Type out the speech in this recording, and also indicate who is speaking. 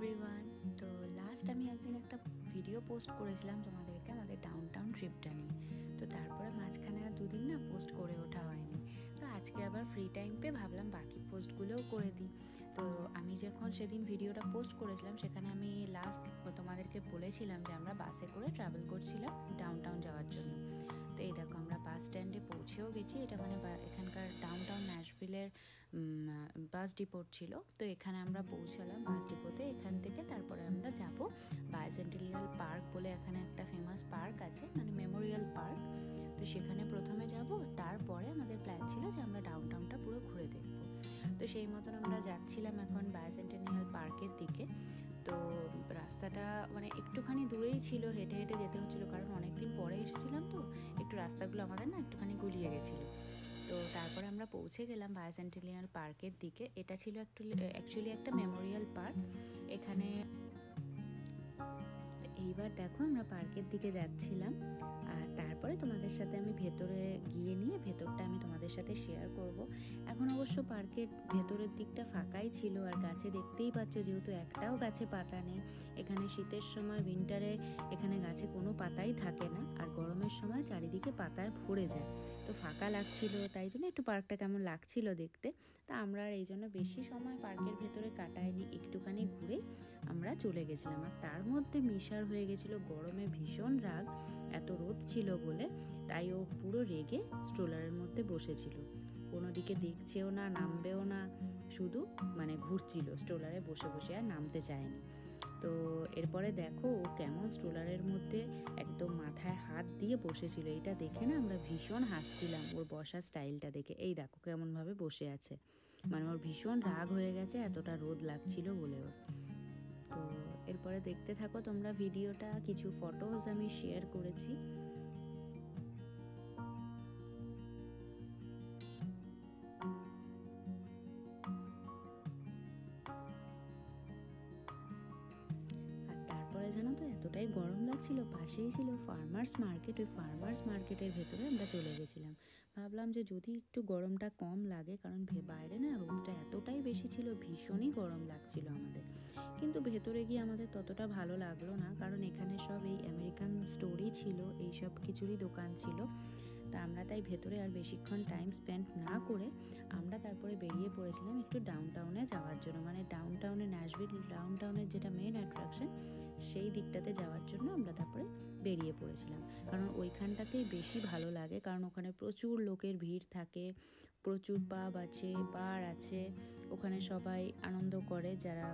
Speaker 1: Everyone. তো last আমি একদিন একটা ভিডিও পোস্ট করেছিলাম তোমাদেরকে আমাদের ডাউনটাউন ট্রিপটা নিয়ে। তো তারপরে মাঝখানে আর দুদিন না পোস্ট করে ওঠা হয়নি। তো আজকে আবার ফ্রি টাইম পেয়ে ভাবলাম বাকি পোস্টগুলোও করে দিই। তো আমি যখন সেদিন ভিডিওটা পোস্ট করেছিলাম সেখানে আমি লাস্ট তোমাদেরকে বলেছিলাম যে আমরা বাসে করে ট্রাভেল করছিলাম ডাউনটাউন যাওয়ার জন্য। তো এই দেখো আমরা বাস স্ট্যান্ডে পৌঁছেও গেছি। এটা মানে এখানকার ডাউনটাউন ন্যাশভিলের বাস ডিপোট ছিল। তো এখানে আমরা পৌঁছালাম বাস ডিপোতে। এখান থেকে তারপরে আমরা যাব বাইসেন্টেনিয়াল পার্ক বলে এখানে একটা ফেমাস পার্ক আছে, মানে মেমোরিয়াল পার্ক। তো সেখানে প্রথমে যাব, তারপরে আমাদের প্ল্যান ছিল যে আমরা ডাউনটাউনটা পুরো ঘুরে দেখব। তো সেই মতন আমরা যাচ্ছিলাম এখন বাইসেন্টেনিয়াল পার্কের দিকে। তো রাস্তাটা মানে একটুখানি দূরেই ছিল, হেঁটে হেঁটে যেতে হচ্ছিলো, কারণ অনেকদিন পরে এসেছিলাম তো একটু রাস্তাগুলো আমাদের না একটুখানি গুলিয়ে গেছিলো। তো তারপরে আমরা পৌঁছে গেলাম বাইসেন্টেনিয়াল পার্কের দিকে। এটা ছিল অ্যাকচুয়ালি একটা মেমোরিয়াল পার্ক এখানে। এইবার দেখো আমরা পার্কের দিকে যাচ্ছিলাম, আর তারপরে তোমাদের সাথে আমি ভেতরে গিয়ে নিয়ে ভেতরটা আমি তোমাদের সাথে শেয়ার করব। এখন অবশ্য পার্কের ভেতরের দিকটা ফাঁকাই ছিল, আর গাছে দেখতেই পাচ্ছ যেহেতু একটাও গাছে পাতা নেই। এখানে শীতের সময় উইন্টারে এখানে গাছে কোনো পাতাই থাকে না, আর গরমের সময় চারিদিকে পাতায় ভরে যায়। তো ফাঁকা লাগছিল, তাই জন্য একটু পার্কটা কেমন লাগছিল দেখতে। তা আমরা আর এই জন্য বেশি সময় পার্কের ভেতরে কাটাইনি, একটুখানি ঘুরে আমরা চলে গেছিলাম। আর তার মধ্যে মিশার হয়ে গেছিলো গরমে ভীষণ রাগ, এত রোদ ছিল বলে। তাই ও পুরো রেগে স্ট্রোলারের মধ্যে বসেছিল, কোনো দিকে দেখছেও না, নামবেও না, শুধু মানে ঘুরছিল স্ট্রোলারে বসে বসে, আর নামতে চায়নি। তো এরপরে দেখো ও কেমন স্ট্রোলারের মধ্যে একদম মাথায় হাত দিয়ে বসেছিল। এটা দেখে না আমরা ভীষণ হাসছিলাম ওর বসার স্টাইলটা দেখে। এই দেখো কেমনভাবে বসে আছে, মানে ওর ভীষণ রাগ হয়ে গেছে এতটা রোদ লাগছিল বলে ওর। তো এরপরে দেখতে থাকো তোমরা ভিডিওটা, কিছু ফটোজ আমি শেয়ার করেছি। আর তারপরে জানো তো এতটাই গরম লাগছিল, পাশেই ছিল ফার্মার্স মার্কেট। ওই ফার্মার্স মার্কেটের ভেতরে আমরা চলে গেছিলাম। ভাবলাম যে যদি একটু গরমটা কম লাগে, কারণ বাইরে না রোদটা এতটাই বেশি ছিল, ভীষণই গরম লাগছিল আমাদের। কিন্তু ভেতরে গিয়ে আমাদের ততটা ভালো লাগলো না, কারণ এখানে সব এই আমেরিকান স্টোরই ছিল, এই সব কিছুরই দোকান ছিল। তা আমরা তাই ভেতরে আর বেশিক্ষণ টাইম স্পেন্ড না করে আমরা তারপরে বেরিয়ে পড়েছিলাম একটু ডাউনটাউনে যাওয়ার জন্য, মানে ডাউনটাউনে ন্যাশভিল ডাউনটাউনের যেটা মেন অ্যাট্রাকশন সেই দিকটাতে যাওয়ার জন্য আমরা তারপরে বেরিয়ে পড়েছিলাম। কারণ ওইখানটাতেই বেশি ভালো লাগে, কারণ ওখানে প্রচুর লোকের ভিড় থাকে, প্রচুর পাব আছে, বার আছে, ওখানে সবাই আনন্দ করে যারা